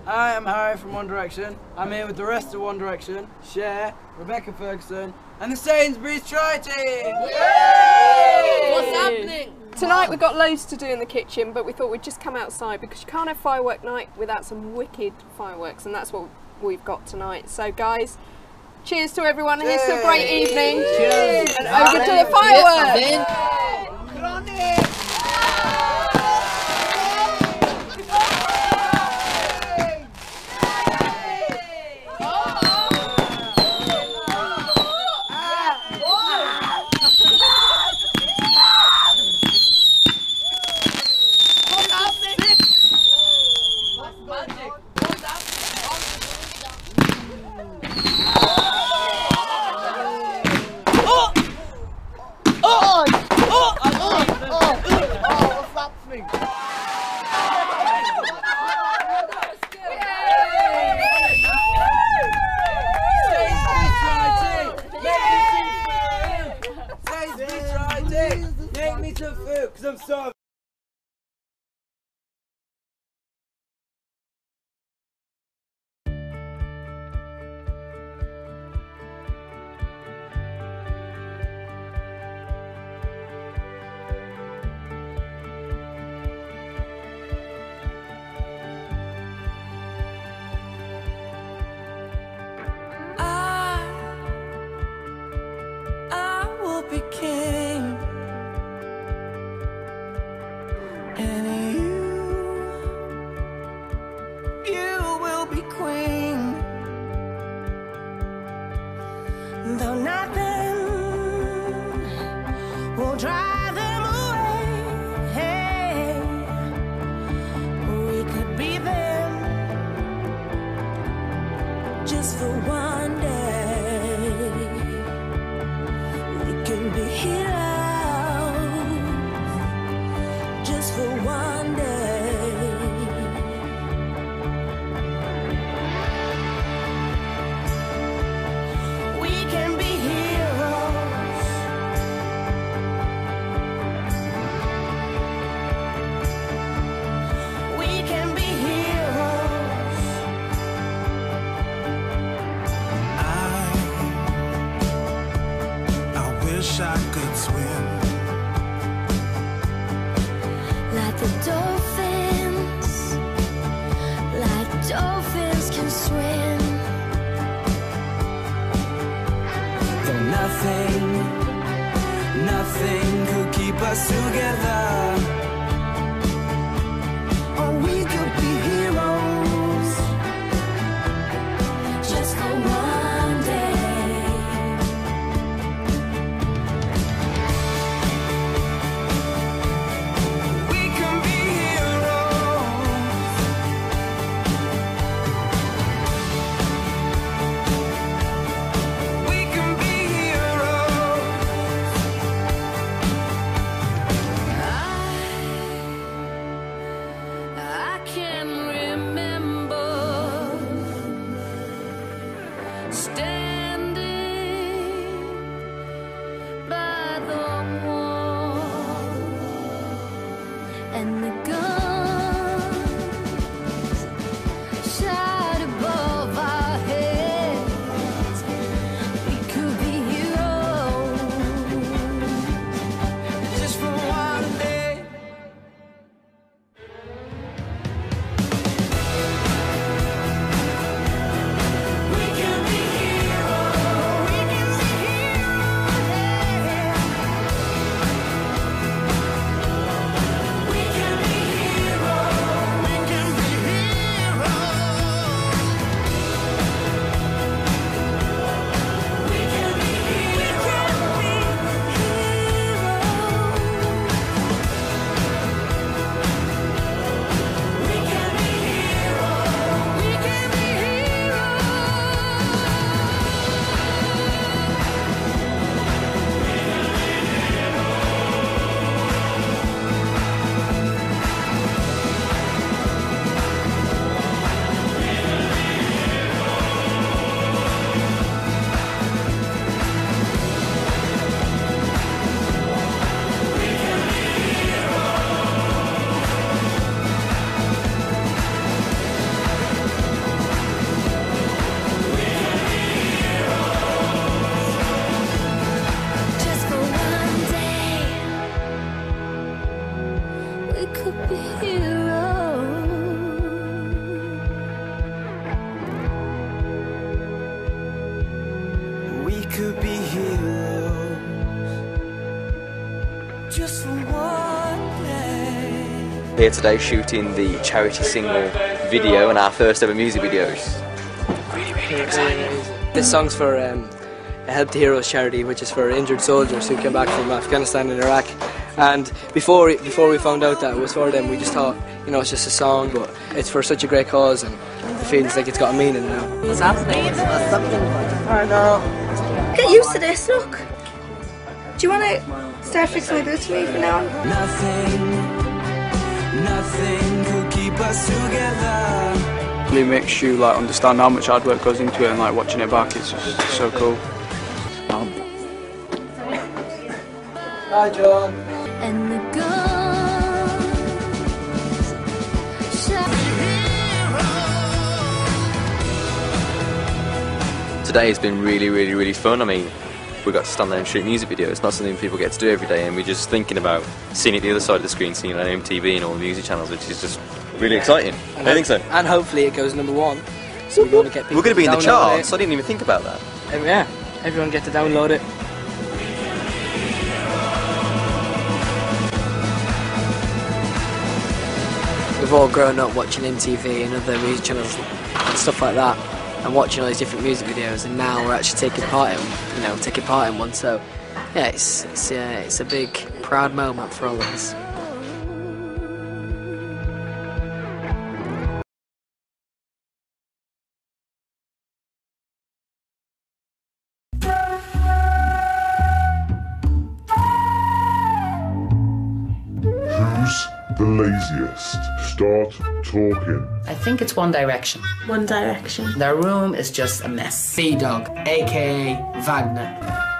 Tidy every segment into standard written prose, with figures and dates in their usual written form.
I am Harry from One Direction. I'm here with the rest of One Direction, Cher, Rebecca Ferguson, and the Sainsbury's Try Team! What's happening? Tonight we've got loads to do in the kitchen, but we thought we'd just come outside because you can't have firework night without some wicked fireworks, and that's what we've got tonight. So guys, cheers to everyone, and here's to a great evening. Cheers! And over to the fireworks! Get on it! Make me some food, because I'm starving. I will be king, and you will be queen. Though nothing will drive them away, hey, we could be them just for one day. We can be heroes just for one day. We can be heroes. We can be heroes. I wish I could swim Like the dolphins can swim. though nothing could keep us together. Or we could be heroes just for one day. We can be heroes. We can be heroes. I can remember standing by the wall, and the guns shot above our heads. We could be heroes Just for one day. We can be heroes. could be heroes just for one day. Here today shooting the charity single video and our first ever music videos. Really exciting. This song's for a Help the Heroes charity, which is for injured soldiers who came back from Afghanistan and Iraq. And before we found out that it was for them, we just thought, you know, it's just a song, but it's for such a great cause, and it feels like it's got a meaning now. What's happening? I know. Get used to this, look. Do you want to start fixing my boots for me from now on? Nothing could keep us together. It makes you like understand how much hard work goes into it, and like watching it back, it's just so cool. Hi, John. And the guns Today has been really fun. I mean, we got to stand there and shoot music videos. It's not something people get to do every day, and we're just thinking about seeing it the other side of the screen, seeing it on MTV and all the music channels, which is just really exciting. I think so. And hopefully it goes #1. So we're going to get people We're going to be in the download charts. it. I didn't even think about that. Yeah, everyone get to download it. We've all grown up watching MTV and other music channels and stuff like that, and watching all these different music videos, and now we're actually taking part in one. So yeah, it's a big proud moment for all of us. Who's the laziest? Start talking. I think it's One Direction. One Direction. Their room is just a mess. B-Dog, aka Wagner.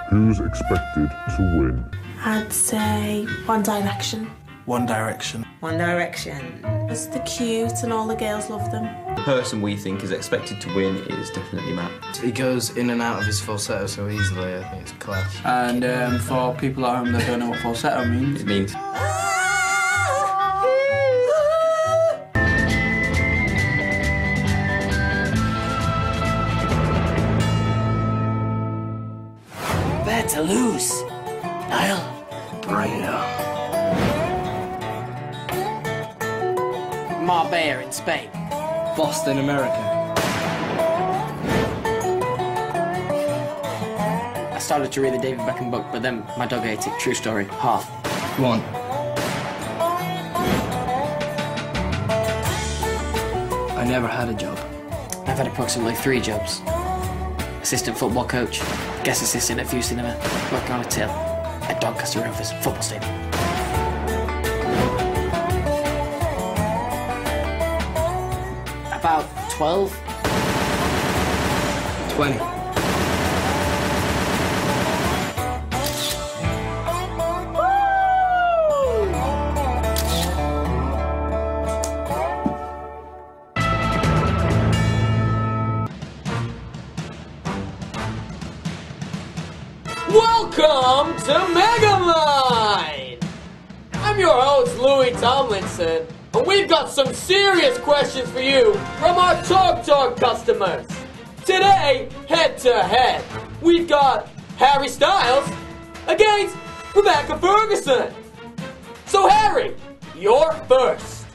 Who's expected to win? I'd say One Direction. One Direction. One Direction. It's the cute and all the girls love them. The person we think is expected to win is definitely Matt. He goes in and out of his falsetto so easily, I think it's class. And for people at home that don't know what falsetto means, It means To lose. Niall. Marbella in Spain. Boston, America. I started to read the David Beckham book, but then my dog ate it. True story. Half. Go on. I never had a job. I've had approximately 3 jobs. Assistant football coach, guest assistant at View Cinema, working on a till at Doncaster Rovers football stadium. About 12. 20. Welcome to Megamind! I'm your host, Louis Tomlinson, and we've got some serious questions for you from our Talk customers. Today, head to head, we've got Harry Styles against Rebecca Ferguson. So Harry, you're first.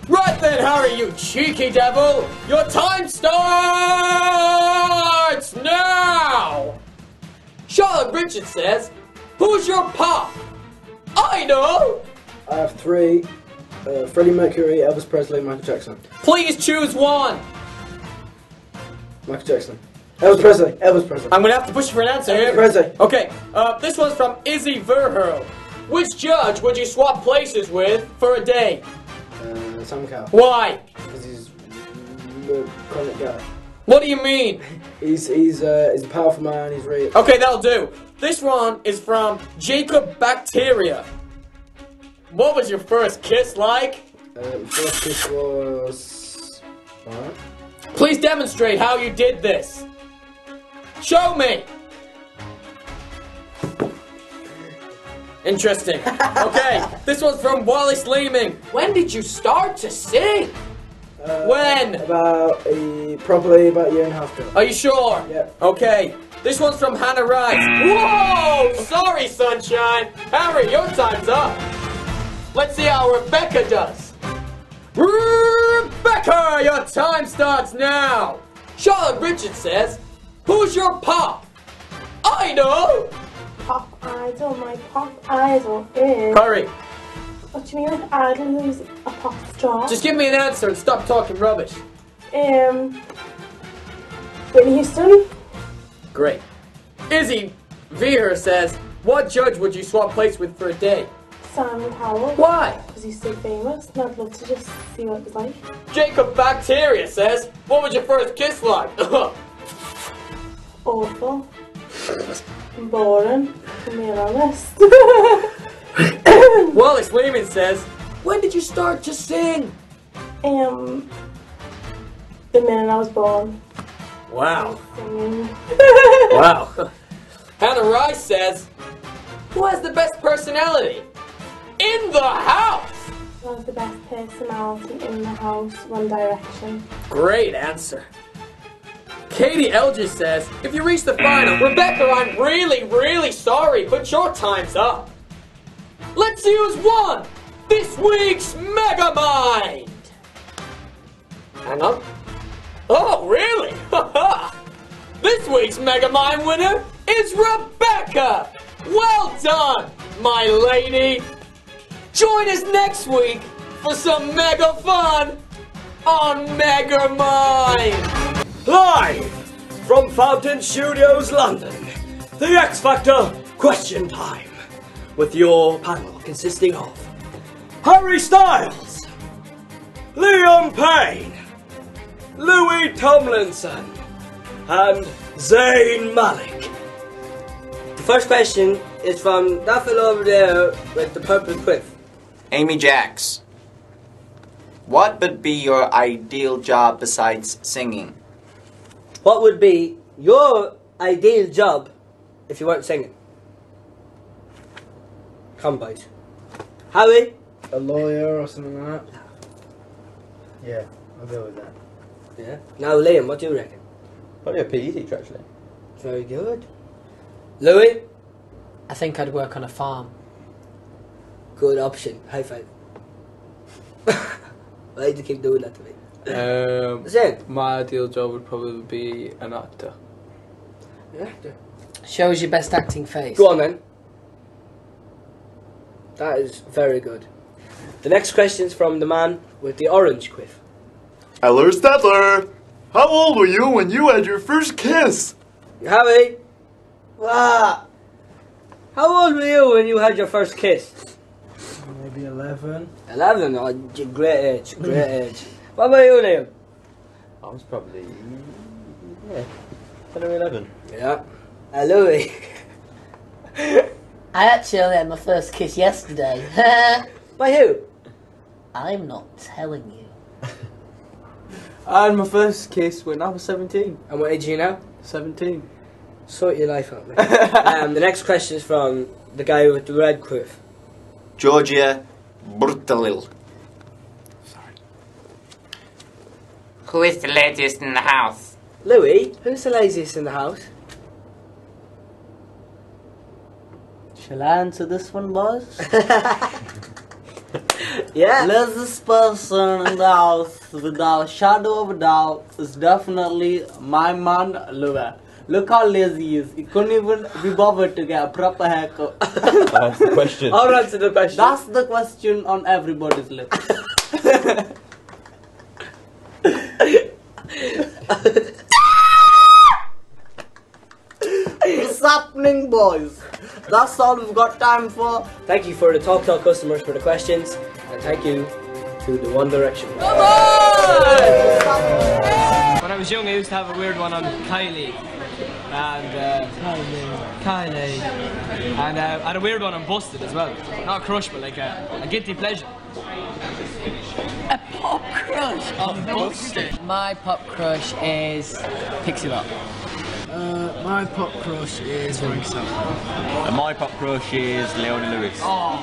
Right then, Harry, you cheeky devil, your time starts now! Charlotte Richards says, who's your pop? I know! I have 3. Freddie Mercury, Elvis Presley, Michael Jackson. Please choose one. Michael Jackson. Elvis Presley. Elvis Presley. I'm gonna have to push for an answer here. Elvis Presley. Okay, this one's from Izzy Verhurl. Which judge would you swap places with for a day? Sam Cowell. Why? Because he's a comic guy. What do you mean? He's a powerful man, he's really... Okay, that'll do. This one is from Jacob Bacteria. What was your first kiss like? First kiss was... Alright. Please demonstrate how you did this. Show me. Interesting. Okay, this one's from Wallace Leeming. When did you start to sing? When? Probably about a year and a half ago. Are you sure? Yeah. Okay. This one's from Hannah Rice. Whoa! Sorry, Sunshine. Harry, your time's up. Let's see how Rebecca does. Rebecca, your time starts now. Charlotte Richards says, who's your pop? I know. Pop idol, my pop idol is... Curry. What do you mean with idol? Who's a pop star? Just give me an answer and stop talking rubbish. Whitney Houston. Great. Izzy Veer says, what judge would you swap place with for a day? Simon Cowell. Why? Because he's so famous and I'd love to just see what it was like. Jacob Bacteria says, what was your first kiss like? Awful. Boring, to be honest. Wallace Lehman says, when did you start to sing? The minute I was born. Wow. Singing. Wow. Hannah Rice says, who has the best personality? In the house! Who has the best personality in the house? One Direction. Great answer. Katie Elgis says, if you reach the final, Rebecca, I'm really sorry, but your time's up. Let's see who's won this week's Megamind. Hang on. Oh, really? This week's Megamind winner is Rebecca. Well done, my lady. Join us next week for some mega fun on Megamind. Live from Fountain Studios, London, the X Factor Question Time, with your panel consisting of Harry Styles, Liam Payne, Louis Tomlinson, and Zayn Malik. The first question is from that fellow over there with the purple quiff. Amy Jacks, what would be your ideal job besides singing? What would be your ideal job if you weren't singing? Come, boys. Howie? A lawyer or something like that. Yeah, I'll go with that. Yeah. Now, Liam, what do you reckon? Probably a PE teacher, actually. Very good. Louis? I think I'd work on a farm. Good option. High five. Why do you keep doing that to me? My ideal job would probably be an actor. An actor? Show us your best acting face. Go on then. That is very good. The next question's from the man with the orange quiff. Hello, Stadler. How old were you when you had your first kiss? Howie? Wow. How old were you when you had your first kiss? Maybe 11. 11? Oh, great age, great age. What about you, Liam? I was probably, 10 or 11. Yeah. Louis? I actually only had my first kiss yesterday. By who? I'm not telling you. I had my first kiss when I was 17. And what age are you now? 17. Sort your life out, mate. The next question is from the guy with the red quiff. Georgia Burtalil. Who is the laziest in the house? Louis, who's the laziest in the house? Shall I answer this one, boys? Yeah. Laziest person in the house, without a shadow of a doubt, is definitely my man, Louis. Look how lazy he is. He couldn't even be bothered to get a proper haircut. That's the question. I'll answer the question. That's the question on everybody's lips. What's happening, boys? That's all we've got time for. Thank you for the Talk customers for the questions, and thank you to the One Direction. Come on! When I was young, I used to have a weird one on Kylie. And Kylie. And I had a weird one on Busted as well. Not a crush, but like a guilty pleasure. A pop crush on Busted. My pop crush is Pixie Lott. My pop crush is Frank Zappa. And my pop crush is Leona Lewis. Oh.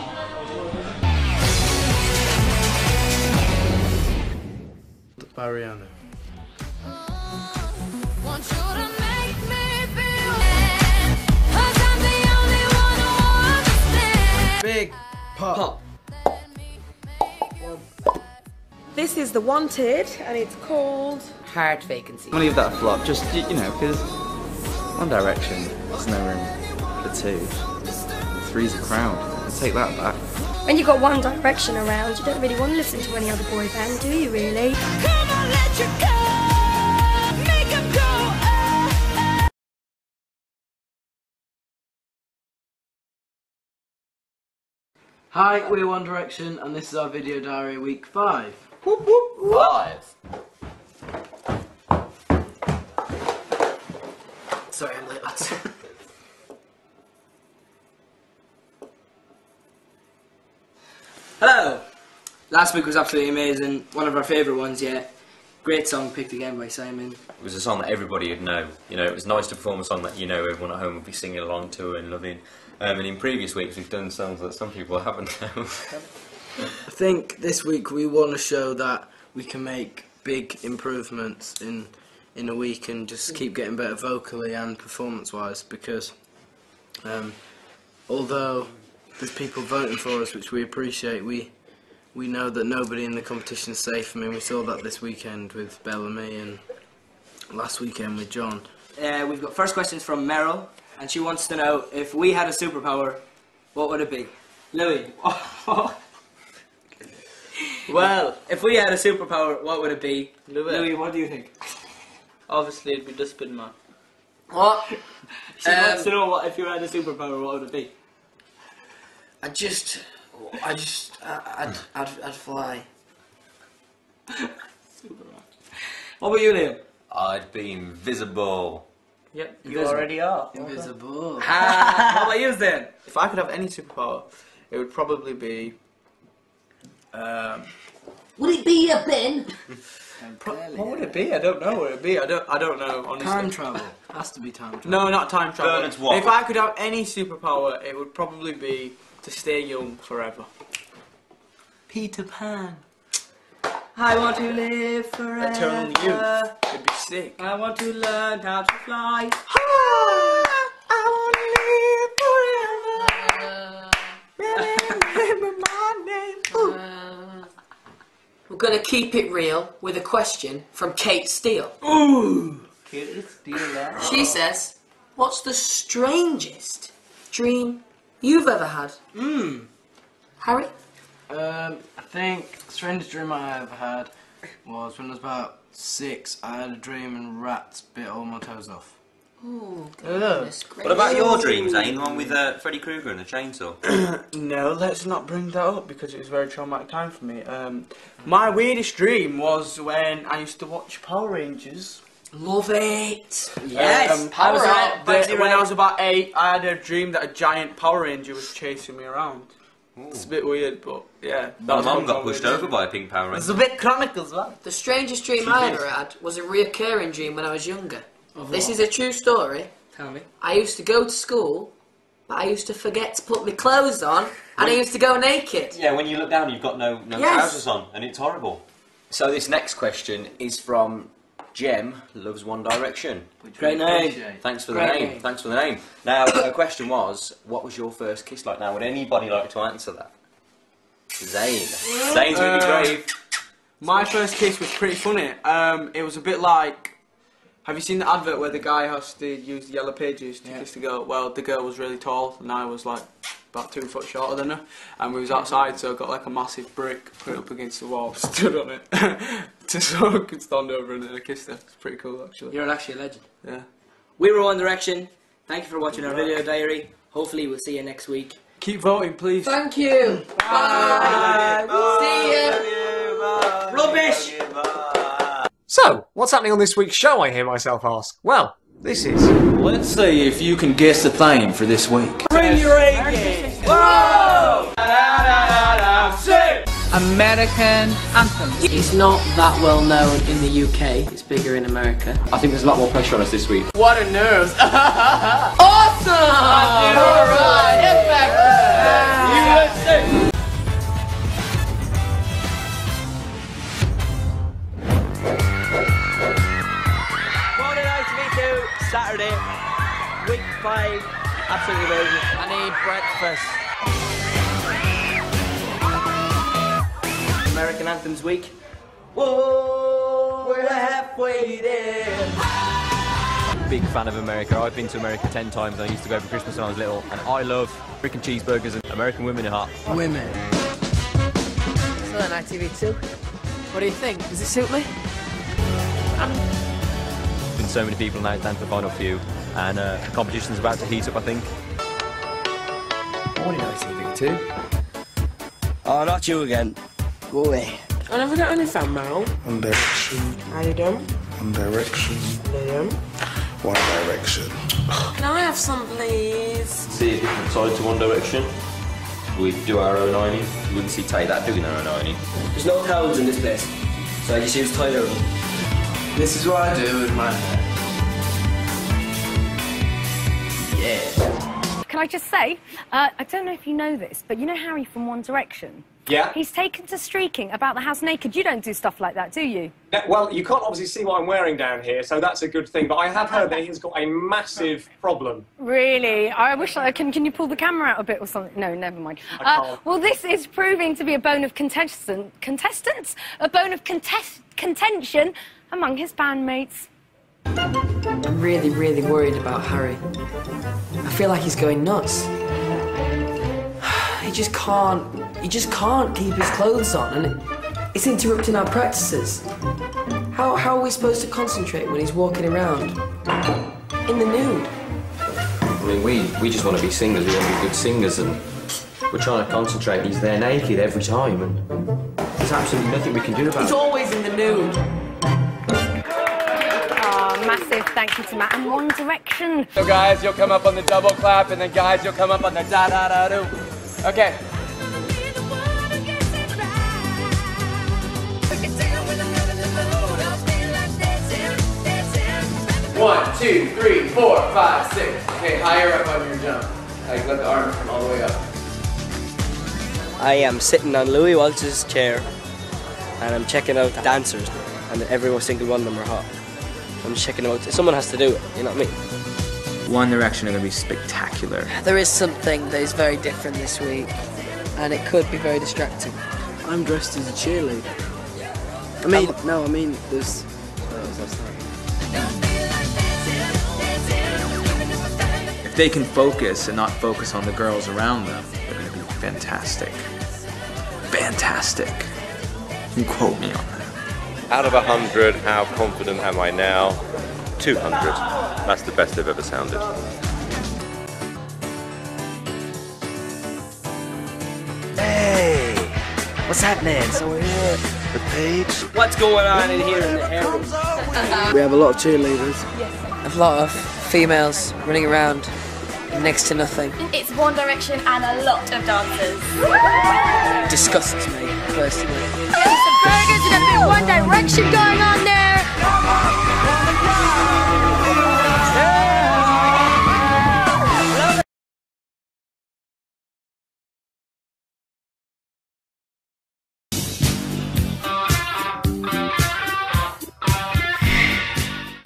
Mariana. Want you to make me feel Pop. This is The Wanted, and it's called Heart Vacancy. I'm gonna give that a flop, just, you know, because One Direction, there's no room for two. Three's a crowd. I'll take that back. When you've got One Direction around, you don't really want to listen to any other boy band, do you really? Come on, let you go. Make 'em go. Hi, we're One Direction, and this is our video diary week 5. Whoop whoop 5. Sorry, I'm late, lads. Hello! Last week was absolutely amazing. One of our favourite ones yet. Great song picked again by Simon. It was a song that everybody would know. You know, it was nice to perform a song that you know everyone at home would be singing along to and loving. And in previous weeks we've done songs that some people haven't known. I think this week we want to show that we can make big improvements in a week and just keep getting better vocally and performance-wise, because although there's people voting for us, which we appreciate, we know that nobody in the competition is safe. I mean, we saw that this weekend with Bellamy and last weekend with John. We've got first questions from Meryl, and she wants to know, if we had a superpower, what would it be? Louis. Well, if we had a superpower, what would it be? Louis, what do you think? Obviously, it'd be Dustbin Man. What? She wants to know, what if you had a superpower, what would it be? I'd fly. What about you, Liam? I'd be invisible. Yep, you already are. Invisible. What about you, then? If I could have any superpower, it would probably be... Would it be a bin? What would it be? I don't know what it'd be. I don't know, honestly. Time travel. Has to be time travel. No, not time travel. Bernard's what? If I could have any superpower, it would probably be to stay young forever. Peter Pan. I want to live forever. Eternal youth. It'd be sick. I want to learn how to fly. I want to live forever. Remember my name. We're going to keep it real with a question from Kate Steele. Ooh! Kate Steele. She says, what's the strangest dream you've ever had? Harry? I think the strangest dream I ever had was when I was about 6. I had a dream and rats bit all my toes off. Oh, goodness gracious. What about your dream, Zane? The one with Freddy Krueger and the chainsaw? No, let's not bring that up because it was a very traumatic time for me. My weirdest dream was when I used to watch Power Rangers. Love it! Yes! Power when I was about 8, I had a dream that a giant Power Ranger was chasing me around. Ooh. It's a bit weird, but yeah. My mum got pushed over by a pink Power Ranger. It's a bit Chronicles, man. The strangest dream I ever had was a reoccurring dream when I was younger. This is a true story. Tell me. I used to go to school, but I used to forget to put my clothes on, and I used to go naked. Yeah, when you look down, you've got no trousers on, and it's horrible. So this next question is from Jem, loves One Direction. Great name. Thanks for the name. Thanks for the name. Now, the question was, what was your first kiss like? Now, would anybody like to answer that? Zane. Zane's really brave. My first kiss was pretty funny. It was a bit like... Have you seen the advert where the guy has to use the yellow pages to kiss the girl? Well, the girl was really tall and I was like about 2 foot shorter than her, and we was outside, so I got like a massive brick, put it up against the wall, stood on it so I could stand over and then I kissed her. It's pretty cool, actually. You're actually a legend. Yeah. We were One Direction. Thank you for watching our video diary. Hopefully we'll see you next week. Keep voting, please. Thank you. Bye. See you. Rubbish. So, what's happening on this week's show, I hear myself ask? Well, this is... Let's see if you can guess the theme for this week. Bring your A game. Whoa! American Anthem. It's not that well known in the UK, it's bigger in America. I think there's a lot more pressure on us this week. What a nerves. Awesome! Alright, USA! Saturday, week 5, absolutely amazing. I need breakfast. American Anthems Week. Whoa, we're halfway there. Big fan of America. I've been to America 10 times. I used to go for Christmas when I was little, and I love American cheeseburgers and American women are hot. Women. Still on ITV too. What do you think? Does it suit me? There's been so many people now down to the final few, and the competition's about to heat up, I think. Morning ITV too. Oh, not you again. Go away. I never got any fan mail. One Direction. How you doing? One Direction. Liam. One Direction. Can I have some, please? See a different side to One Direction. We do our own ironing. You wouldn't see Tay that doing our own ironing. There's no towels in this place, so I just use toilet roll. This is what I do with my hair. Yeah. Can I just say, I don't know if you know this, but you know Harry from One Direction? Yeah? He's taken to streaking about the house naked. You don't do stuff like that, do you? Well, you can't obviously see what I'm wearing down here, so that's a good thing, but I have heard that he's got a massive problem. Really? I wish I can you pull the camera out a bit or something? No, never mind. I can't. Well, this is proving to be a bone of contestants? A bone of contention among his bandmates. I'm really, really worried about Harry. I feel like he's going nuts. He just can't keep his clothes on, and it's interrupting our practices. How are we supposed to concentrate when he's walking around in the nude? I mean, we just want to be singers, we want to be good singers, and we're trying to concentrate. He's there naked every time, and there's absolutely nothing we can do about it. He's always in the nude. Massive thank you to Matt and One Direction. So guys, you'll come up on the double clap, and then guys, you'll come up on the da-da-da-do. Okay. 1, 2, 3, 4, 5, 6. Okay, higher up on your jump. Like let the arms come all the way up. I am sitting on Louis Walsh's chair, and I'm checking out the dancers, and every single one of them are hot. I'm just checking them out. Someone has to do it, you know what I mean? One Direction are going to be spectacular. There is something that is very different this week, and it could be very distracting. I'm dressed as a cheerleader. I mean, there's... If they can focus and not focus on the girls around them, they're going to be fantastic. Fantastic. You can quote me on that. Out of 100, how confident am I now? 200. That's the best they've ever sounded. Hey! What's happening? So we're here with Paige. What's going on in here in the hair room? We have a lot of cheerleaders. A lot of females running around next to nothing. It's One Direction and a lot of dancers. Disgusts me, personally. Some burgers and a bit of One Direction going on there.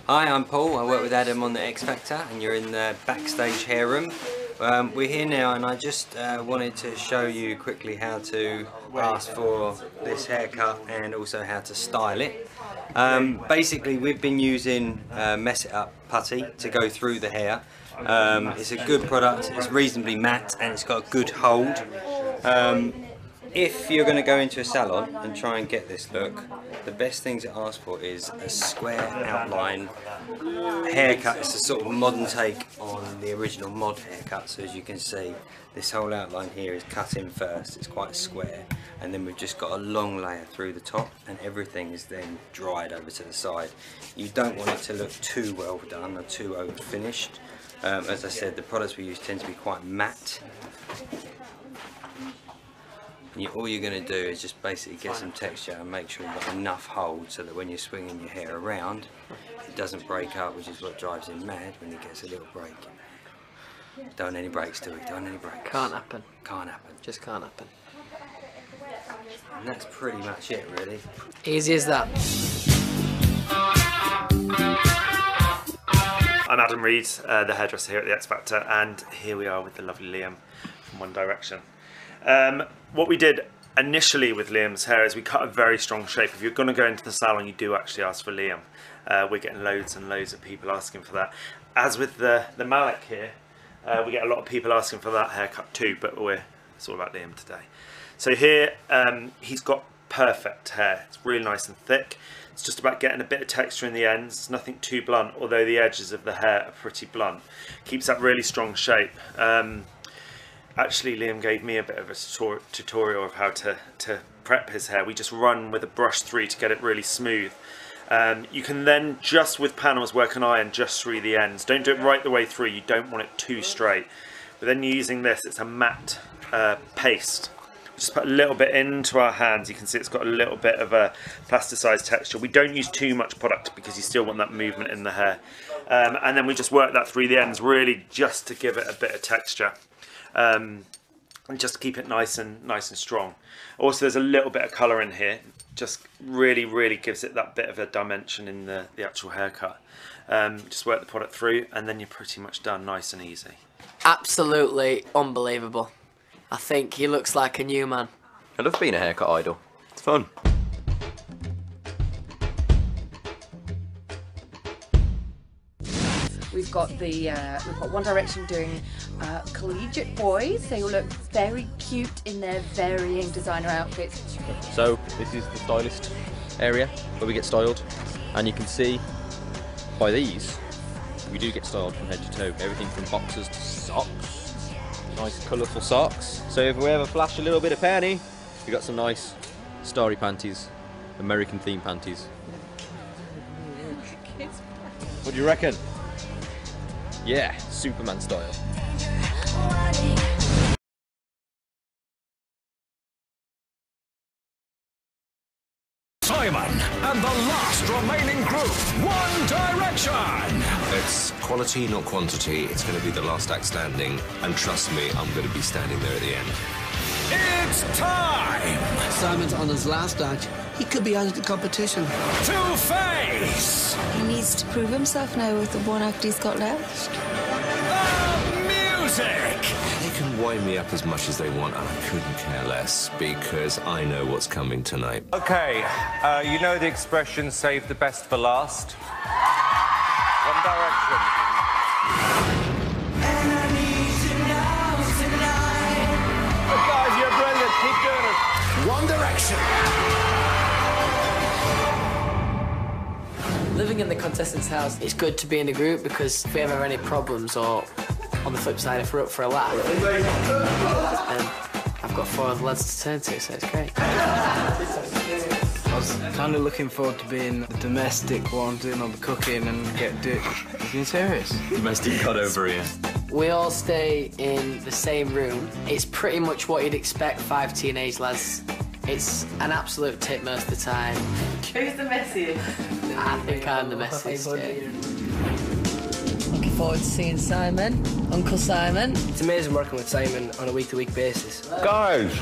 Hi, I'm Paul. I work with Adam on the X Factor, and you're in the backstage hair room. We're here now, and I just wanted to show you quickly how to ask for this haircut and also how to style it. Basically, we've been using Mess It Up putty to go through the hair. It's a good product, it's reasonably matte, and it's got a good hold. If you're going to go into a salon and try and get this look, the best thing to ask for is a square outline haircut. It's a sort of modern take on the original mod haircut. So as you can see, this whole outline here is cut in first. It's quite square, and then we've just got a long layer through the top, and everything is then dried over to the side. You don't want it to look too well done or too over finished. As I said, the products we use tend to be quite matte. All you're going to do is just basically get some texture and make sure you've got enough hold so that when you're swinging your hair around, it doesn't break up, which is what drives him mad when he gets a little break. Don't any breaks, do we? Don't any breaks. Can't happen. Can't happen. Just can't happen. And that's pretty much it, really. Easy as that. I'm Adam Reed, the hairdresser here at the X Factor, and here we are with the lovely Liam from One Direction. What we did initially with Liam's hair is we cut a very strong shape. If you're going to go into the salon, you do actually ask for Liam. We're getting loads and loads of people asking for that. As with the Malik here, we get a lot of people asking for that haircut too, but it's all about Liam today. So here, he's got perfect hair. It's really nice and thick. It's just about getting a bit of texture in the ends. It's nothing too blunt, although the edges of the hair are pretty blunt. Keeps that really strong shape. Actually, Liam gave me a bit of a tutorial of how to prep his hair. We just run with a brush through to get it really smooth. You can then, just with panels, work an iron just through the ends. Don't do it right the way through. You don't want it too straight. But then using this, it's a matte paste. Just put a little bit into our hands. You can see it's got a little bit of a plasticized texture. We don't use too much product because you still want that movement in the hair. And then we just work that through the ends, really just to give it a bit of texture. And just to keep it nice and strong. Also, there's a little bit of colour in here. Just really gives it that bit of a dimension in the actual haircut. Just work the product through, and then you're pretty much done, nice and easy. Absolutely unbelievable. I think he looks like a new man. I love being a haircut idol. It's fun. We've got One Direction doing collegiate boys. They all look very cute in their varying designer outfits. So this is the stylist area where we get styled, and you can see by these we do get styled from head to toe. Everything from boxers to socks, nice colourful socks. So if we ever flash a little bit of panty, we got some nice starry panties, American themed panties. What do you reckon? Yeah, Superman style. Simon and the last remaining group, One Direction. It's quality, not quantity. It's going to be the last act standing, and trust me, I'm going to be standing there at the end. It's time! Simon's on his last act. He could be out of the competition. To face! He needs to prove himself now with the one act he's got left. The music! They can wind me up as much as they want, and I couldn't care less, because I know what's coming tonight. Okay, you know the expression, save the best for last? One Direction. Guys, you're brilliant. Keep doing it. One Direction. Living in the contestants' house, it's good to be in a group because if we ever have any problems, or on the flip side, if we're up for a laugh, I've got 4 other lads to turn to, so it's great. I was kind of looking forward to being the domestic one, doing all the cooking and being serious. Domestic cut over here. We all stay in the same room. It's pretty much what you'd expect 5 teenage lads. It's an absolute tip most of the time. Who's the messiest? I think I'm the messiest, yeah. Looking forward to seeing Simon, Uncle Simon. It's amazing working with Simon on a week-to-week basis. Guys,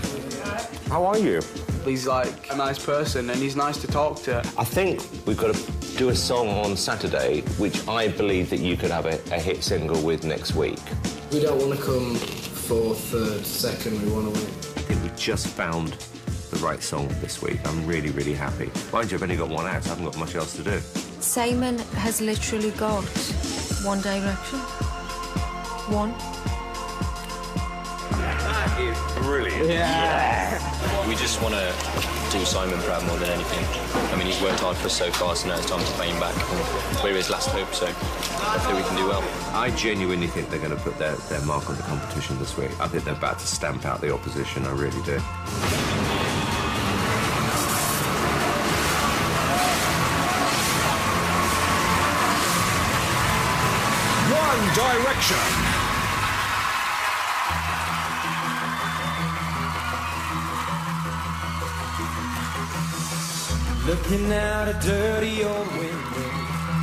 how are you? He's like a nice person and he's nice to talk to. I think we've got to do a song on Saturday, which I believe that you could have a hit single with next week. We don't want to come 4th, 3rd, 2nd, we want to win. I think we just found the right song this week. I'm really happy. Mind you, I've only got 1 act, I haven't got much else to do. Simon has literally got One Direction. One. Brilliant. Yeah. We just want to do Simon proud more than anything. I mean, he's worked hard for us so far, so now it's time to pay him back. We're his last hope, so hopefully we can do well. I genuinely think they're going to put their mark on the competition this week. I think they're about to stamp out the opposition, I really do. One Direction. Looking out a dirty old window,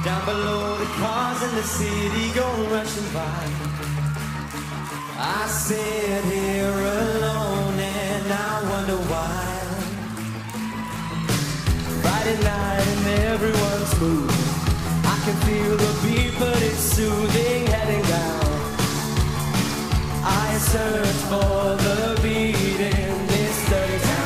down below the cars in the city go rushing by. I sit here alone and I wonder why. Friday night and everyone's moving. I can feel the beat but it's soothing heading down. I search for the beat in this dirty town.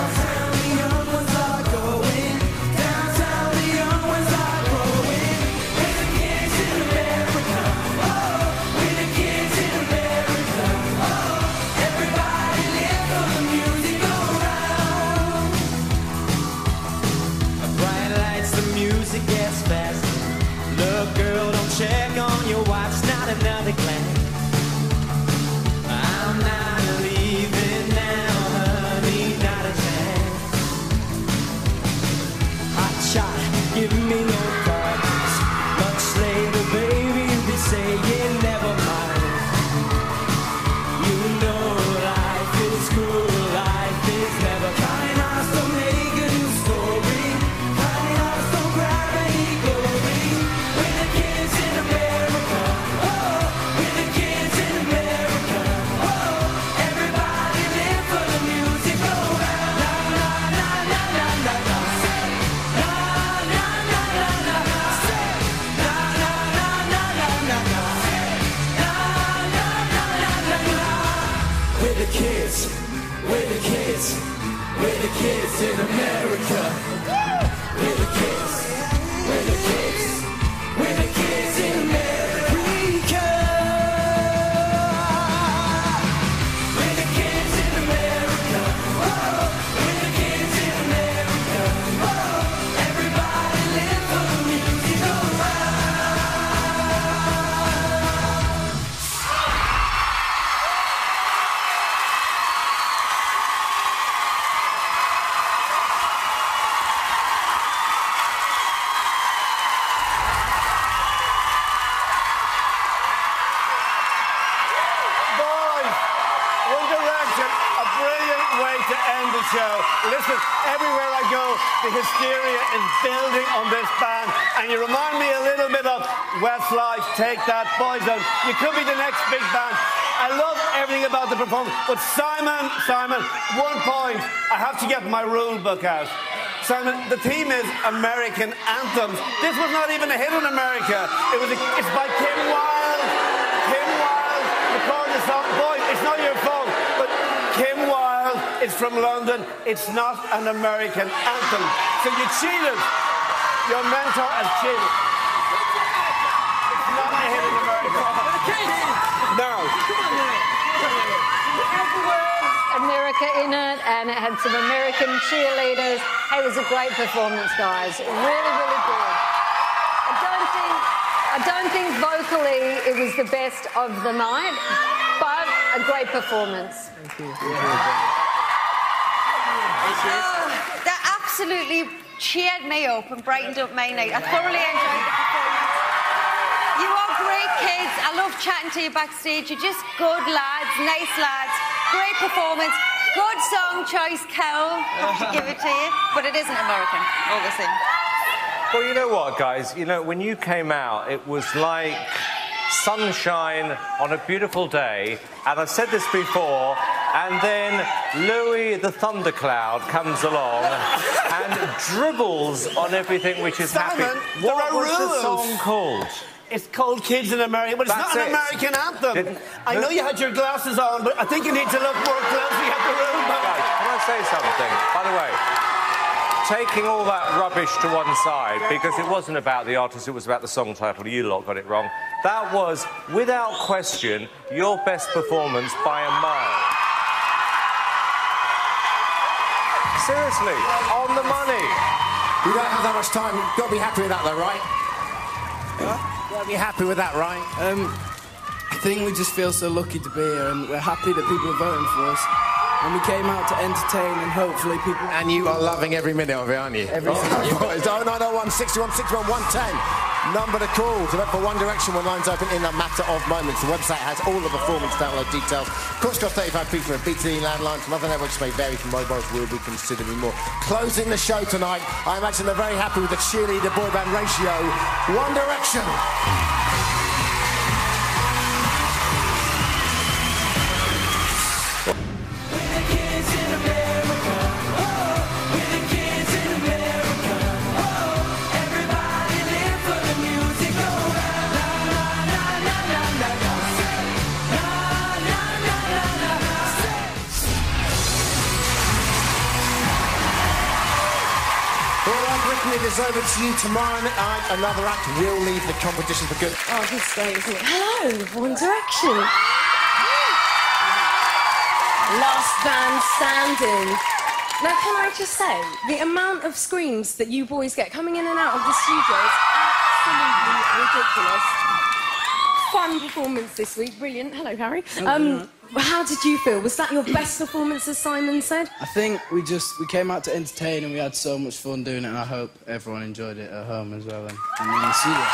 the kids, we're the kids, we're the kids in America. We're the kids, we're the kids, we're the kids in America. We're the kids in America. Whoa, we're the kids in America. Whoa, everybody live for the music alright. Show. Listen, everywhere I go, the hysteria is building on this band, and you remind me a little bit of Westlife, Take That, Boyzone. You could be the next big band. I love everything about the performance, but Simon, 1 point. I have to get my rule book out. Simon, the theme is American Anthems. This was not even a hit in America. It's by Kim Wilde. Kim Wilde recorded the song. Boys, it's not your fault, but Kim Wilde. It's from London. It's not an American anthem. So you cheated. Your mentor has cheated. It's not a hit in America. No. America in it, and it had some American cheerleaders. It was a great performance, guys. Really, really good. I don't think vocally it was the best of the night, but a great performance. Thank you. That absolutely cheered me up and brightened up my night. I thoroughly enjoyed the performance. You are great kids. I love chatting to you backstage. You're just good lads, nice lads. Great performance. Good song choice, Kel. Have to give it to you. But it isn't American, all the same. Well, you know what, guys? You know, when you came out, it was like sunshine on a beautiful day. And I've said this before, and then Louis the Thundercloud comes along and dribbles on everything which is happy. What was the song called? It's called Kids in America, but it's not an American anthem. I know you had your glasses on, but I think you need to look more closely at the room. Guys, can I say something? By the way, taking all that rubbish to one side, because it wasn't about the artist, it was about the song title. You lot got it wrong. That was, without question, your best performance by a mile. Seriously, on the money. We don't have that much time. You've got to be happy with that, though, right? Got to be happy with that, right? I think we just feel so lucky to be here, and we're happy that people are voting for us. And we came out to entertain, and hopefully people... And you are loving every minute of it, aren't you? Every minute. It's 0901 61 61 110. Number to call to vote for One Direction when lines open in a matter of moments. The website has all the performance download details. Cost cost 35p for a BT landline. Some other networks may vary from mobiles, will be considerably more. Closing the show tonight, I imagine they're very happy with the cheerleader boy band ratio. One Direction. It is over to you tomorrow night. Another act will leave the competition for good. Oh, this is great, isn't it? Hello, One Direction. Last band standing. Now, can I just say, the amount of screams that you boys get coming in and out of the studio is absolutely ridiculous. Fun performance this week, brilliant. Hello, Harry. How did you feel? Was that your best performance, as Simon said? I think we came out to entertain, and we had so much fun doing it, and I hope everyone enjoyed it at home as well. And you see it.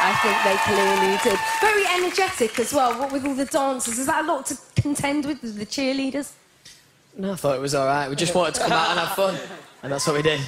I think they clearly did. Very energetic as well, what with all the dancers. Is that a lot to contend with the cheerleaders? No, I thought it was all right. We just wanted to come out and have fun, and that's what we did.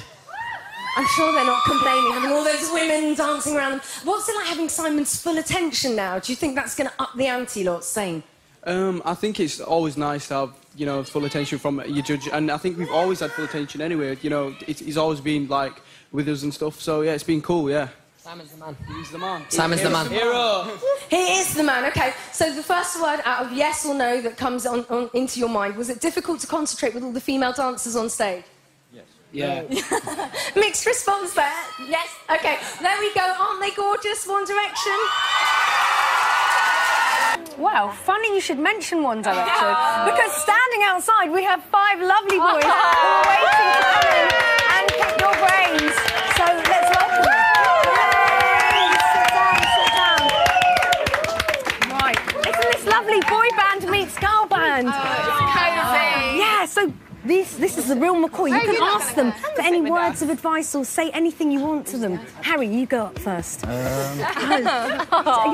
I'm sure they're not complaining, having all those women dancing around them. What's it like having Simon's full attention now? Do you think that's going to up the ante, lot, saying? I think it's always nice to have, you know, full attention from your judge, and I think we've always had full attention anyway. You know, he's always been, like, with us and stuff, so, yeah, it's been cool, yeah. Simon's the man. He's the man. Simon's the man. Hero. He is the man. Okay, so the first word out of yes or no that comes on into your mind, was it difficult to concentrate with all the female dancers on stage? Yeah. Mixed response there. Yes. Okay, there we go. Aren't they gorgeous, One Direction? Wow, funny you should mention One Direction, because standing outside we have 5 lovely boys who are waiting to come in and pick your brains. So let's welcome them. Sit down. Right, isn't this lovely? Boy band meets girl band. Cozy. Yeah, so this is the real McCoy. You can ask them for any words of advice or say anything you want to them. Harry, you go up first. You're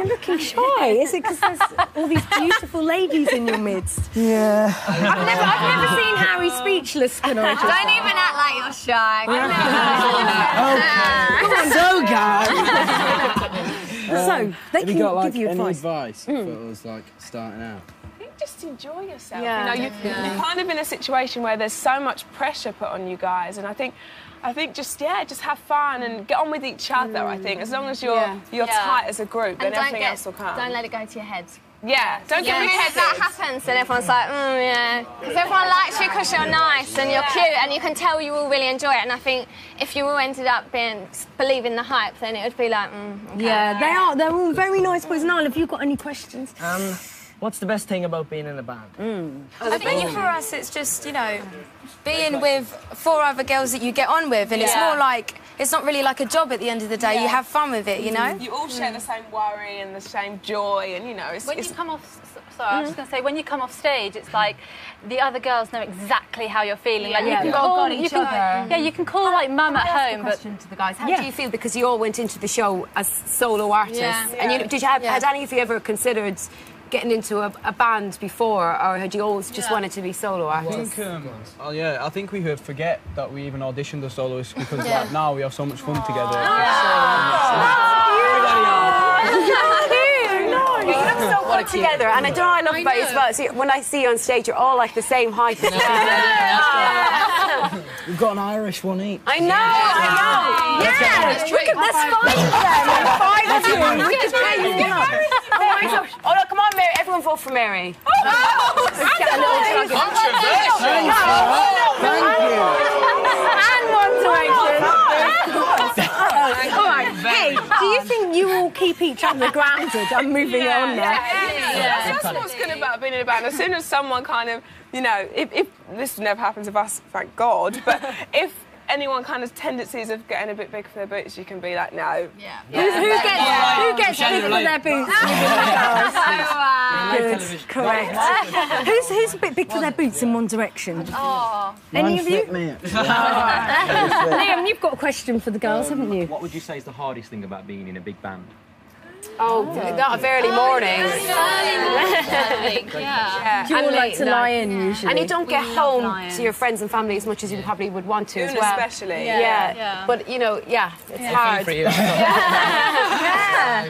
looking shy. Is it because there's all these beautiful ladies in your midst? Yeah. I've never seen Harry speechless, can I just... Don't even act like you're shy. So, they Have you can got, like, give you any advice. for us, like, starting out? Just enjoy yourself. Yeah. You know, you're kind of in a situation where there's so much pressure put on you guys, and I think just have fun and get on with each other. I think as long as you're tight as a group, then everything else will come. Don't let it go to your head. Yeah, don't get big headed. That happens, and everyone's like, yeah. Because everyone likes you because you're nice and you're cute, and you can tell you all really enjoy it. And I think if you all ended up believing the hype, then it would be like, okay. Yeah, they're all very nice boys. Niall, have you got any questions? What's the best thing about being in a band? I think for us it's just, you know, being with 4 other girls that you get on with, and it's more like, it's not really like a job at the end of the day. You have fun with it, you know? You all share the same worry and the same joy, and you know, it's... When you come off... Sorry, I was just going to say, when you come off stage, it's like the other girls know exactly how you're feeling. Like, you can call each other. Yeah, you can call, like, mum at home, but... to the guys. How do you feel? Because you all went into the show as solo artists. And had any of you ever considered getting into a band before, or had you always just wanted to be solo artists? I think we could forget that we even auditioned the soloists, because like, now we have so much fun together. You look so good together, and I don't know what I love about you as well. See, when I see you on stage, you're all like the same height. We've got an Irish one each. I know. Yeah, look at this 5 of you. We could play you up. Oh my gosh. Oh, look, come on, Mary. Everyone vote for Mary. Let's get a little And One Direction. All right. Hey, do you think you all keep each other grounded? I'm moving on now. That's what's good about being in a band. As soon as someone kind of, you know, if this never happens with us, thank God, but if anyone kind of tendencies of getting a bit big for their boots, you can be like, no. Who gets big for their boots? Good, correct. Who's a bit big for their boots in One Direction? Any of you? Liam, you've got a question for the girls, haven't you? What would you say is the hardest thing about being in a big band? Not early mornings. Do you all like to lie in usually? And you don't get home to your friends and family as much as you probably would want to as well. Especially. Yeah. But, you know, it's hard. The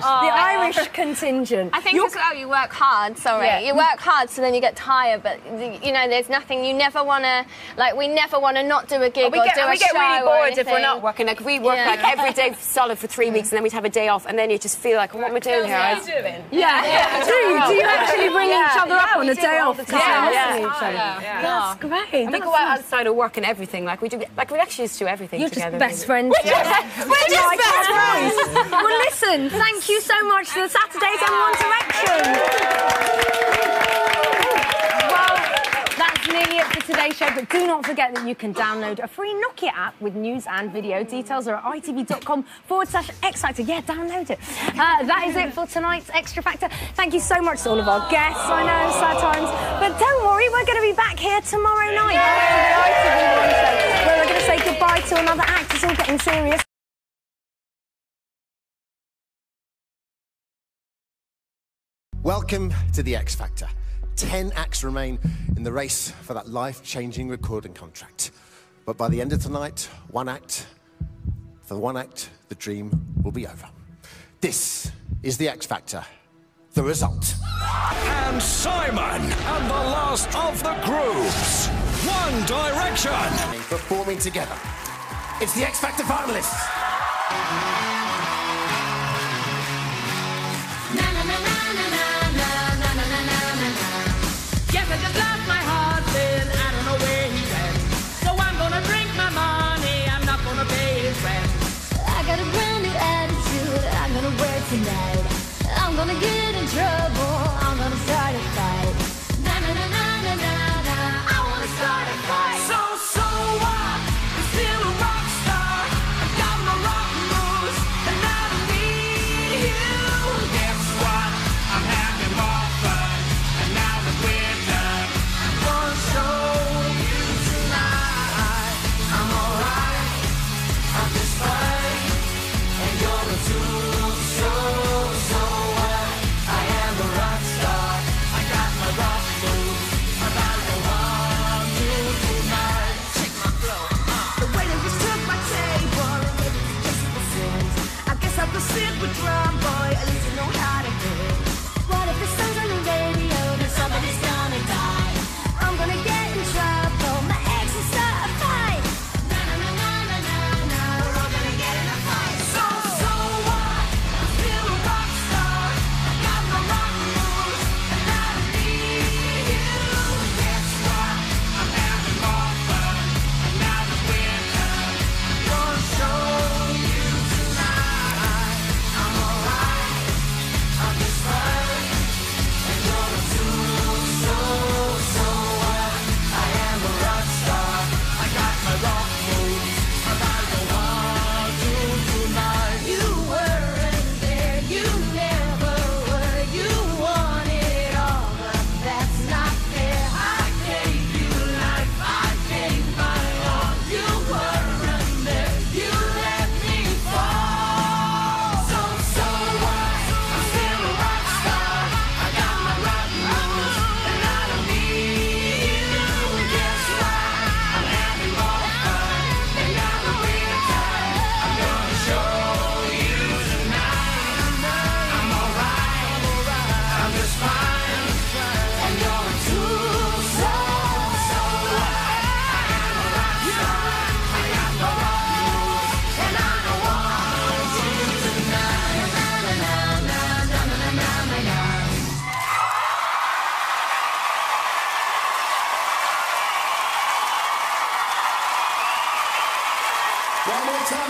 Irish contingent. I think as well you work hard, you work hard so then you get tired, but you know, there's nothing, you never want to, like, we never want to not do a gig or do a show. We get really bored if we're not working. Like, we work like every day solid for 3 weeks, and then we'd have a day off, and then you just feel like, what am I doing here? Do you actually bring each other up on a day off? That's great. And we go out outside of work and everything. Like, we actually used to do everything together. You're just best friends. We're just best friends. Well, listen, thank you so much for the Saturdays and One Direction. Well, that's nearly it for today's show, but do not forget that you can download a free Nokia app with news and video. Details are at itv.com/X Factor. Yeah, download it. That is it for tonight's Extra Factor. Thank you so much to all of our guests. I know, sad times, but don't worry, we're going to be back here tomorrow night after the ITV One show, where we're going to say goodbye to another act. It's all getting serious. Welcome to the X Factor. 10 acts remain in the race for that life-changing recording contract. But by the end of tonight, for one act, the dream will be over. This is the X Factor. The result. And Simon and the last of the groups, One Direction. Performing together. It's the X Factor finalists.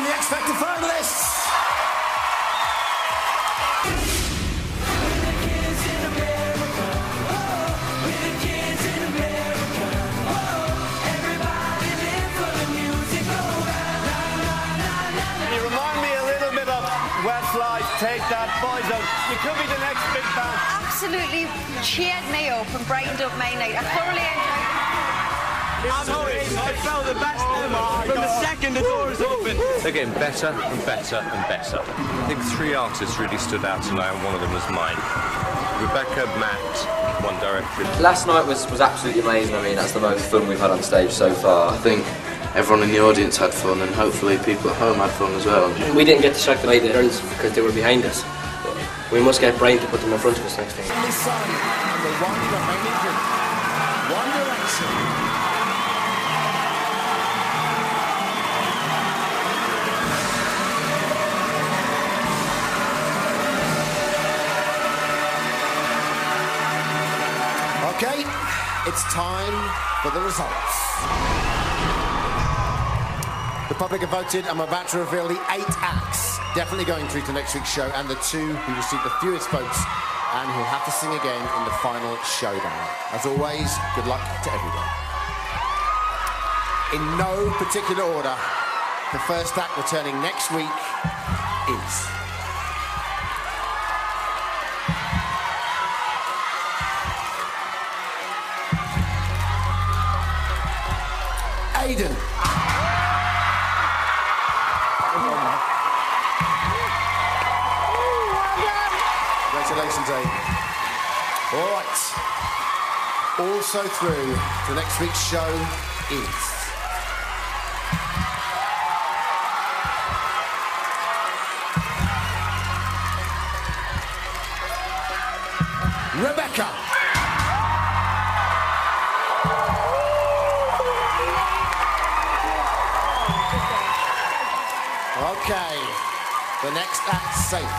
the X Factor finalists. You remind me a little bit of Westlife, Take That, Boyzone. You could be the next big band. Absolutely cheered me up and brightened up my night. I thoroughly enjoyed it. I felt the best from the second the doors open. They're getting better and better and better. I think 3 artists really stood out tonight, and one of them was mine. Rebecca, Matt, One Direction. Last night was absolutely amazing. I mean, that's the most fun we've had on stage so far. I think everyone in the audience had fun, and hopefully people at home had fun as well. We didn't get to shock the lady girls because they were behind us. But we must get Brain to put them in front of us next time. One Direction. Okay, it's time for the results. The public have voted, and we're about to reveal the 8 acts definitely going through to next week's show, and the 2 who received the fewest votes and who'll have to sing again in the final showdown. As always, good luck to everyone. In no particular order, the first act returning next week is... Aiden. Congratulations, Aiden. All right. Also through to next week's show is... Rebecca. Okay, the next act safe,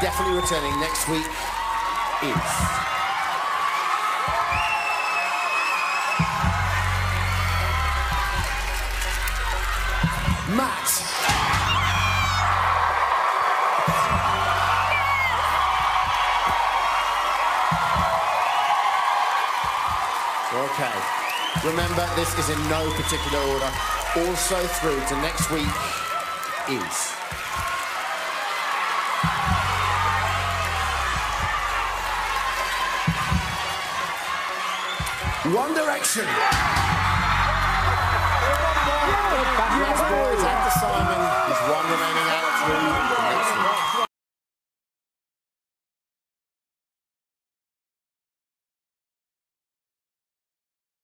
definitely returning next week, is... Matt. Okay, remember this is in no particular order. Also through to next week is... One Direction. Yes, boys.